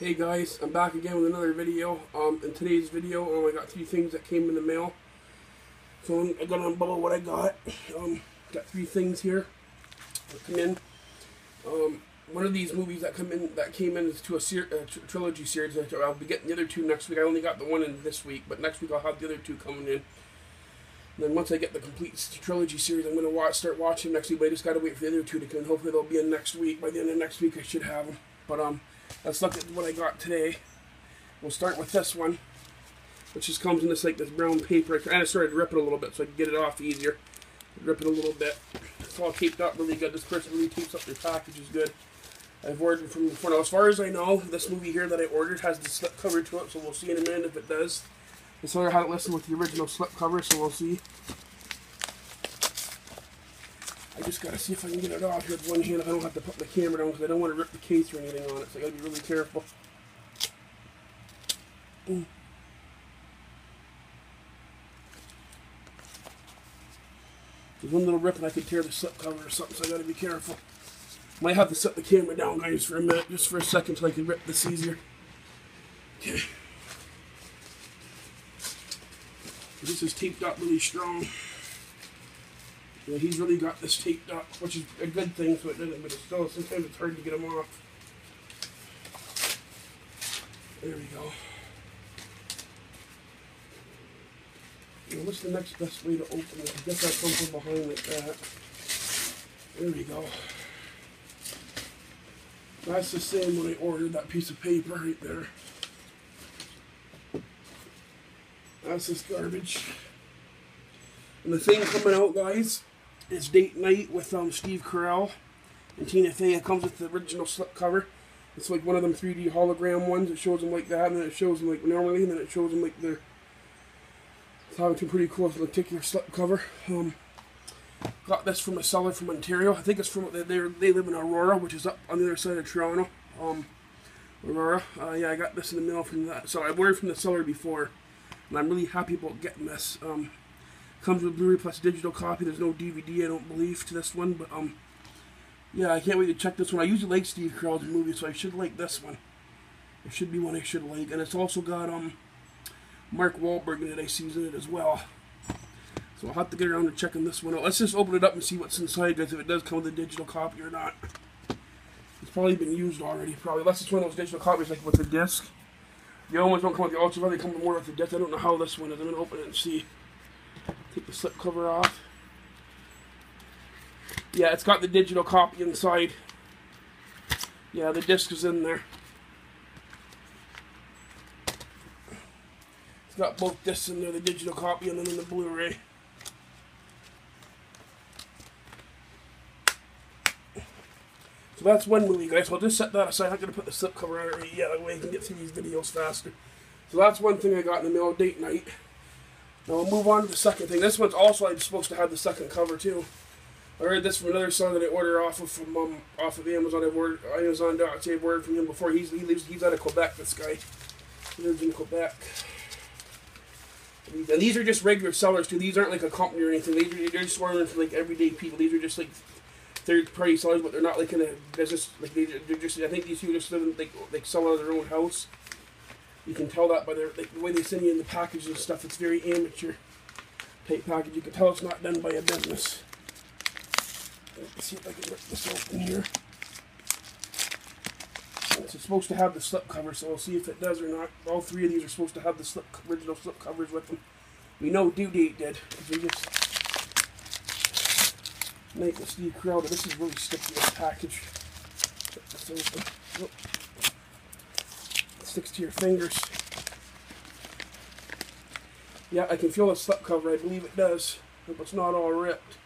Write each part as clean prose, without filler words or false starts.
Hey guys, I'm back again with another video. In today's video, I got 3 things that came in the mail. So I got to unbundle what I got. Got 3 things here that come in. One of these movies that came in is to a trilogy series. I'll be getting the other 2 next week. I only got the one in this week, but next week I'll have the other 2 coming in. And then once I get the complete trilogy series, I'm going to start watching next week. But I just got to wait for the other 2 to come in. Hopefully they'll be in next week. By the end of next week, I should have them. But let's look at what I got today. We'll start with this one, which just comes in this brown paper. I kind of started to rip it a little bit so I can get it off easier. Rip it a little bit. It's all taped up really good. This person really tapes up their packages good. I've ordered from before. Now, as far as I know, this movie here that I ordered has the slip cover to it, so we'll see in a minute if it does. The seller had it listed with the original slip cover, so we'll see. I just gotta see if I can get it off here with one hand if I don't have to put the camera down because I don't want to rip the case or anything on it, so I gotta be really careful. There's one little rip and I could tear the slip cover or something, so I gotta be careful. Might have to set the camera down, guys, for a minute, just for a second, so I can rip this easier. Okay. This is taped up really strong. Yeah, he's really got this taped up, which is a good thing, so it doesn't, but it's still, sometimes it's hard to get them off. There we go. Now, what's the next best way to open it? I guess I'll come from behind like that. There we go. That's the same when I ordered that piece of paper right there. That's this garbage. And the thing coming out, guys, is Date Night with Steve Carell and Tina Fey. It comes with the original slip cover. It's like one of them 3D hologram ones. It shows them like that, and then it shows them like normally, and then it shows them like they're having pretty cool lenticular slip cover. Got this from a seller from Ontario. I think it's from they live in Aurora, which is up on the other side of Toronto. Aurora. Yeah, I got this in the mail from that. So I ordered from the seller before, and I'm really happy about getting this. Comes with Blu-ray plus digital copy. There's no DVD, I don't believe, to this one, but yeah, I can't wait to check this one. I usually like Steve Carell's movies, so I should like this one. It should be one I should like, and it's also got Mark Wahlberg in it. I see in it as well. So I'll have to get around to checking this one out. Let's just open it up and see what's inside, guys, if it does come with a digital copy or not. It's probably been used already, probably. Unless it's one of those digital copies like with the disc. The other ones don't come with the ultra, they come with more with the disc. I don't know how this one is. I'm going to open it and see. Take the slip cover off. Yeah, it's got the digital copy inside. Yeah, the disc is in there. It's got both discs in there, the digital copy and then the Blu-ray. So that's one movie, guys. So I'll just set that aside. I'm not going to put the slip cover on it right yet. That way I can get through these videos faster. So that's one thing I got in the mail, Date Night. Now we'll move on to the second thing. This one's also supposed to have the second cover too. I ordered this from another seller that I ordered off of Amazon. I've ordered Amazon.ca. I've ordered from him before. He's out of Quebec. This guy, he lives in Quebec. And these are just regular sellers too. These aren't like a company or anything. They're just ordering for like everyday people. These are just like third-party sellers, but they're not like in a business. Like they're just. I think these people just live in like sell out of their own house. You can tell that by the way they send you in the package and stuff. It's very amateur type package. You can tell it's not done by a business. Let's see if I can rip this open here. It's supposed to have the slip cover, so we'll see if it does or not. All 3 of these are supposed to have the original slip covers with them. We know Due Date did, because we just Night with Steve Carell. This is really sticky, this package. Get this open. Whoop. Sticks to your fingers. Yeah, I can feel the slip cover. I believe it does. Hope it's not all ripped.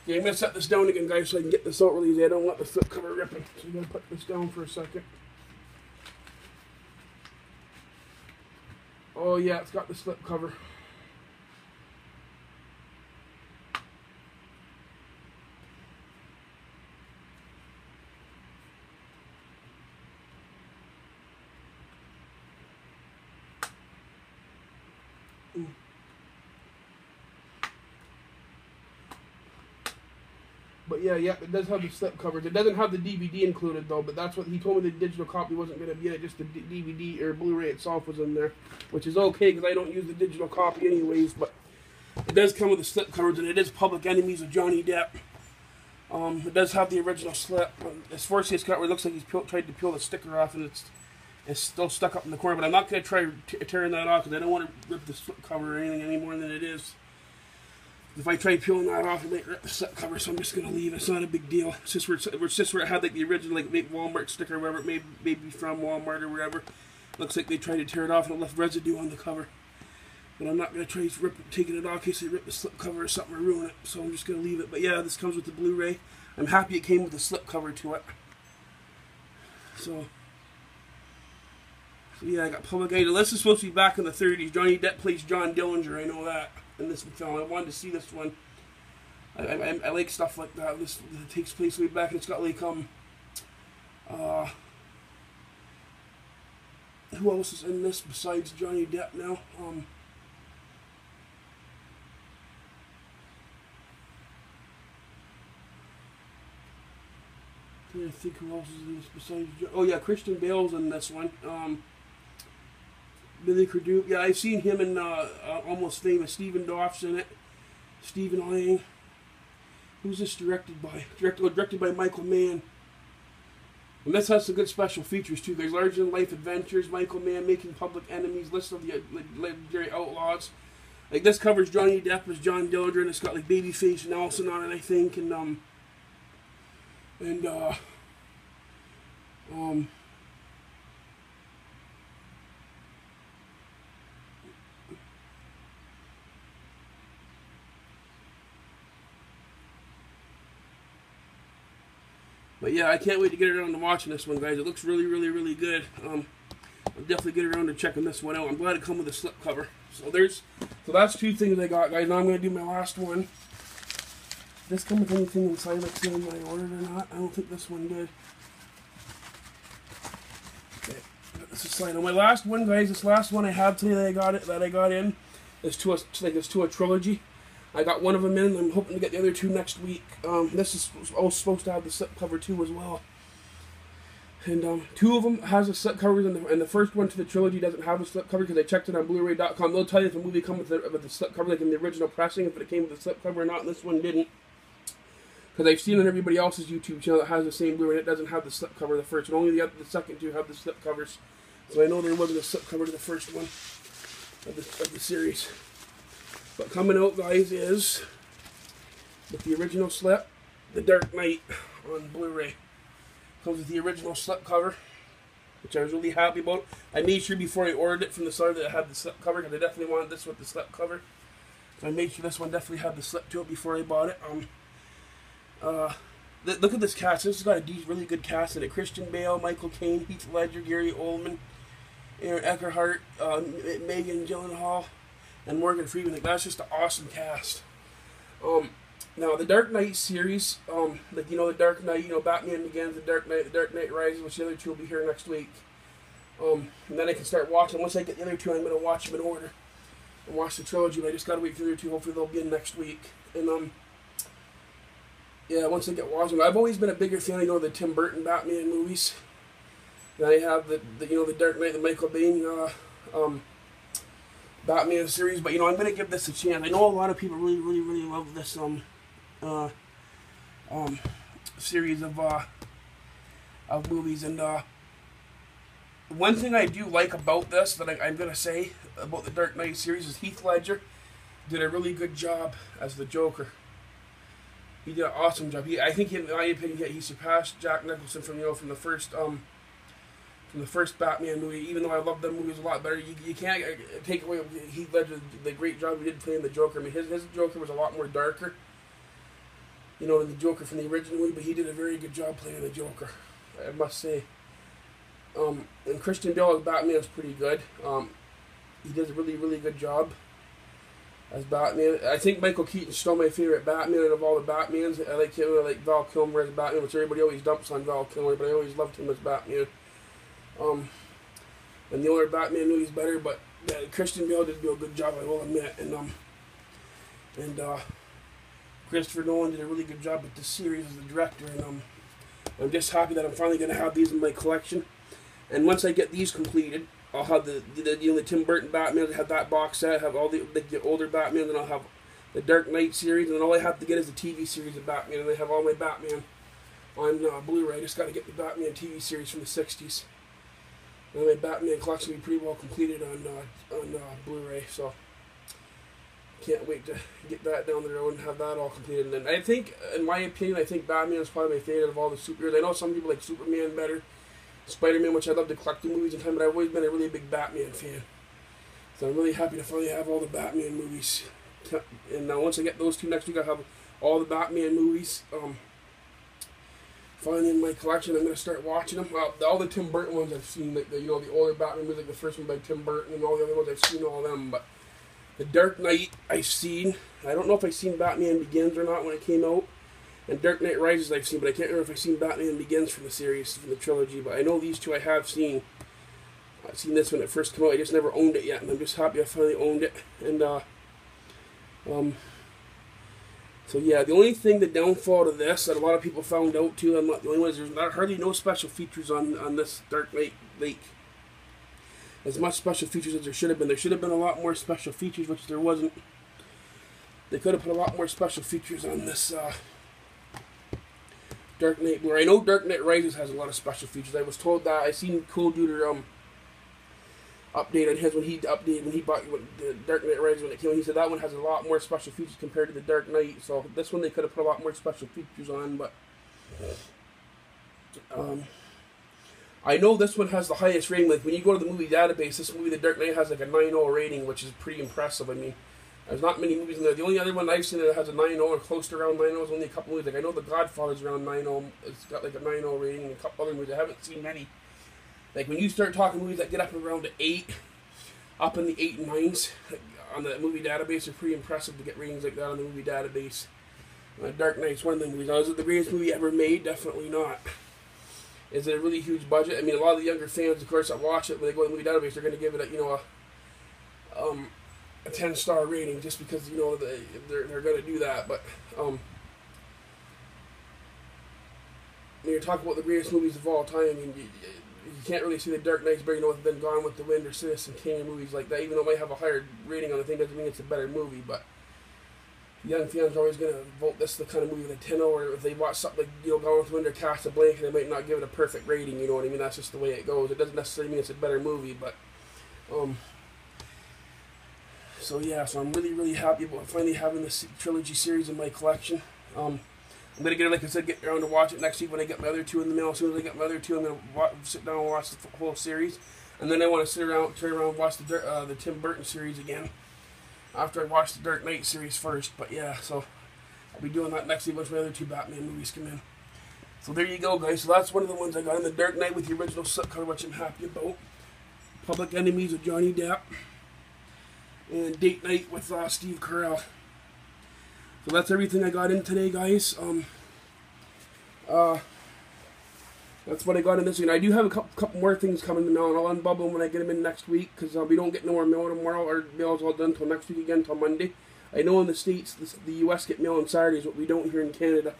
Yeah, I'm going to set this down again, guys, so I can get this out really easy. I don't want the slip cover ripping. So I'm going to put this down for a second. Oh yeah, it's got the slip cover. But yeah, it does have the slip covers. It doesn't have the DVD included though, but that's what he told me. The digital copy wasn't going to be in it, just the DVD or Blu-ray itself was in there, which is okay because I don't use the digital copy anyways. But it does come with the slip covers, and it is Public Enemies of Johnny Depp. It does have the original slip. As far as it's got where it looks like he's tried to peel the sticker off, and it's still stuck up in the corner. But I'm not going to try tearing that off because I don't want to rip the slip cover or anything any more than it is. If I try peeling that off, it might rip the slip cover, so I'm just going to leave it. It's not a big deal. It's just where it had like the original like Walmart sticker, wherever it may be from Walmart or wherever. Looks like they tried to tear it off and it left residue on the cover. But I'm not going to try taking it off in case they rip the slip cover or something or ruin it. So I'm just going to leave it. But yeah, this comes with the Blu-ray. I'm happy it came with the slip cover to it. So yeah, I got Public Enemy. This is supposed to be back in the 30s. Johnny Depp plays John Dillinger. I know that. In this film, I wanted to see this one. I like stuff like that. This takes place way back, and it's got like who else is in this besides Johnny Depp now? I think who else is in this besides? Oh yeah, Christian Bale's in this one. Billy Crudup. Yeah, I've seen him in Almost Famous. Stephen Dorff's in it. Stephen Lang. Who's this directed by? Directed by Michael Mann. And this has some good special features too. There's larger than life adventures, Michael Mann making Public Enemies, list of the legendary outlaws. Like this covers Johnny Depp as John Dillinger, and it's got like Babyface Nelson on it, I think, but yeah, I can't wait to get around to watching this one, guys. It looks really, really, really good. I'll definitely get around to checking this one out. I'm glad it come with a slip cover. So that's two things I got, guys. Now I'm going to do my last one. Did this come with anything inside like saying I ordered or not? I don't think this one did. Okay, this is slide on my last one, guys. This last one I have today that I got in is to a trilogy. I got one of them in. I'm hoping to get the other two next week. This is also supposed to have the slip cover too as well. And two of them has a slip cover, and the first one to the trilogy doesn't have a slip cover because I checked it on Blu-ray.com. They'll tell you if a movie comes with the slip cover, like in the original pressing, if it came with a slip cover or not. And this one didn't, because I've seen on everybody else's YouTube channel that has the same Blu-ray, and it doesn't have the slip cover. The first one, only the second two have the slip covers. So I know there wasn't a slip cover to the first one of the series. But coming out, guys, is with the original slip, The Dark Knight on Blu-ray. Comes with the original slip cover, which I was really happy about. I made sure before I ordered it from the store that it had the slip cover, because I definitely wanted this with the slip cover. So I made sure this one definitely had the slip to it before I bought it. Look at this cast. This has got a really good cast in it. Christian Bale, Michael Caine, Heath Ledger, Gary Oldman, Aaron Eckhart, Megan Gyllenhaal, and Morgan Freeman. Like, that's just an awesome cast. Now the Dark Knight series, like the Dark Knight, Batman Begins, the Dark Knight Rises, which the other two will be here next week. And then I can start watching. Once I get the other two, I'm gonna watch them in order and watch the trilogy. But I just gotta wait for the other two. Hopefully they'll be in next week. And yeah, once I get watching, I've always been a bigger fan of the Tim Burton Batman movies. And I have the Dark Knight, the Michael Bain Batman series, but I'm going to give this a chance. I know a lot of people really, really, really love this series of movies, and one thing I do like about this that I'm going to say about the Dark Knight series is Heath Ledger did a really good job as the Joker. He did an awesome job. I think, in my opinion, he surpassed Jack Nicholson from the first Batman movie. Even though I love them movies a lot better, you can't take away Heath Ledger, the great job he did playing the Joker. I mean, his Joker was a lot more darker, than the Joker from the original movie, but he did a very good job playing the Joker, I must say. And Christian Bale as Batman is pretty good. He does a really, really good job as Batman. I think Michael Keaton's still my favorite Batman out of all the Batmans. I like him. I like Val Kilmer as Batman, which everybody always dumps on Val Kilmer, but I always loved him as Batman. And the older Batman movie's better, but Christian Bale did do a good job, I will admit. And Christopher Nolan did a really good job with this series as the director, and I'm just happy that I'm finally going to have these in my collection. And once I get these completed, I'll have the Tim Burton Batman. I have that box set. I have all the older Batman, and I'll have the Dark Knight series, and then all I have to get is the TV series of Batman, and I have all my Batman on Blu-ray. I just got to get the Batman TV series from the 60s. And my Batman collection will be pretty well completed on Blu-ray, so can't wait to get that down the road and have that all completed. And then I think, in my opinion, I think Batman is probably my favorite of all the superheroes. I know some people like Superman better, Spider-Man, which I love to collect the movies in time, but I've always been a really big Batman fan. So I'm really happy to finally have all the Batman movies. And now once I get those two next week, I'll have all the Batman movies finally in my collection. I'm going to start watching them. All the Tim Burton ones I've seen, like the older Batman movies, like the first one by Tim Burton, and all the other ones I've seen all of them. But the Dark Knight I've seen. I don't know if I've seen Batman Begins or not when it came out. And Dark Knight Rises I've seen, but I can't remember if I've seen Batman Begins from the series, from the trilogy. But I know these two I have seen. I've seen this when it first came out. I just never owned it yet, and I'm just happy I finally owned it. And so yeah, the only thing, the downfall to this that a lot of people found out too, I'm not the only one, is there's hardly no special features on this Dark Knight Lake. As much special features as there should have been. There should have been a lot more special features, which there wasn't. They could have put a lot more special features on this Dark Knight Blu-ray. I know Dark Knight Rises has a lot of special features. I was told that. I seen Cool Duder update on his when he bought the Dark Knight Rises when it came out. He said that one has a lot more special features compared to the Dark Knight. So this one they could have put a lot more special features on, but I know this one has the highest rating. Like when you go to the movie database, this movie, The Dark Knight, has like a 9.0 rating, which is pretty impressive. I mean, there's not many movies in there. The only other one I've seen that has a 9.0 or close to around 9.0 is only a couple movies. Like I know The Godfather's around 9.0. It's got like a 9.0 rating, and a couple other movies. I haven't seen many. Like when you start talking movies that get up around the 8, up in the 8 and 9s on the movie database, are pretty impressive to get ratings like that on the movie database. Dark Knight's one of the movies. Now, is it the greatest movie ever made? Definitely not. Is it a really huge budget? I mean, a lot of the younger fans, of course, that watch it when they go to the movie database, they're going to give it a 10-star rating just because they're going to do that. But when you're talking about the greatest movies of all time, I mean, you can't really see The Dark Knight's better than Gone with the Wind or Citizen Kane, movies like that. Even though it might have a higher rating on the thing, doesn't mean it's a better movie. But young fans are always going to vote this the kind of movie with a 10, or if they watch something like Gone with the Wind or Casablanca, they might not give it a perfect rating. You know what I mean? That's just the way it goes. It doesn't necessarily mean it's a better movie, but so yeah. So I'm really happy about finally having this trilogy series in my collection. I'm gonna get it, like I said, get around to watch it next week when I get my other two in the mail. As soon as I get my other two, I'm gonna sit down and watch the whole series, and then I want to turn around and watch the Tim Burton series again after I watch the Dark Knight series first. But yeah, so I'll be doing that next week once my other two Batman movies come in. So there you go, guys. So that's one of the ones I got in the Dark Knight with the original slipcover, which I'm happy about. Public Enemies with Johnny Depp, and Date Night with Steve Carell. So that's everything I got in today, guys. That's what I got in this week. And I do have a couple more things coming in the mail, and I'll unbubble them when I get them in next week, because we don't get no more mail tomorrow. Our mail's all done until next week again, until Monday. I know in the States, the U.S. get mail on Saturdays, but we don't here in Canada.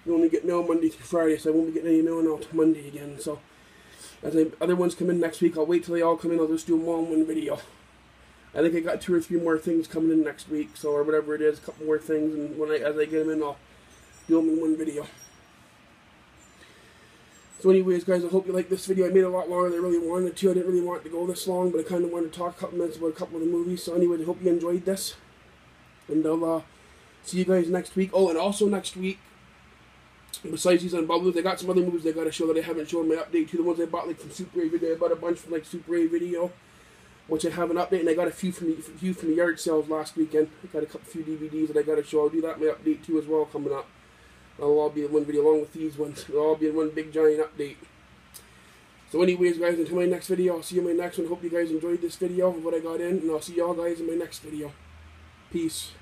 We only get mail Monday through Friday, so I won't be getting any mail until Monday again. So as the other ones come in next week, I'll wait till they all come in. I'll just do them all in one video. I think I got 2 or 3 more things coming in next week, so or whatever it is, a couple more things, and as I get them in, I'll do them in one video. So anyways, guys, I hope you like this video. I made it a lot longer than I really wanted to. I didn't really want it to go this long, but I kind of wanted to talk a couple minutes about a couple of the movies. So anyways, I hope you enjoyed this, and I'll see you guys next week. Oh, and also next week, besides these unbubbled, I got some other movies I got to show that I haven't shown my update to. The ones I bought like from Super 8 Video. I bought a bunch from like Super 8 Video, which I have an update, and I got a few from the yard sales last weekend. I got a few DVDs that I got to show. I'll do that in my update too as well coming up. It'll all be in one video along with these ones. It'll all be in one big giant update. So anyways, guys, until my next video, I'll see you in my next one. Hope you guys enjoyed this video of what I got in, and I'll see y'all guys in my next video. Peace.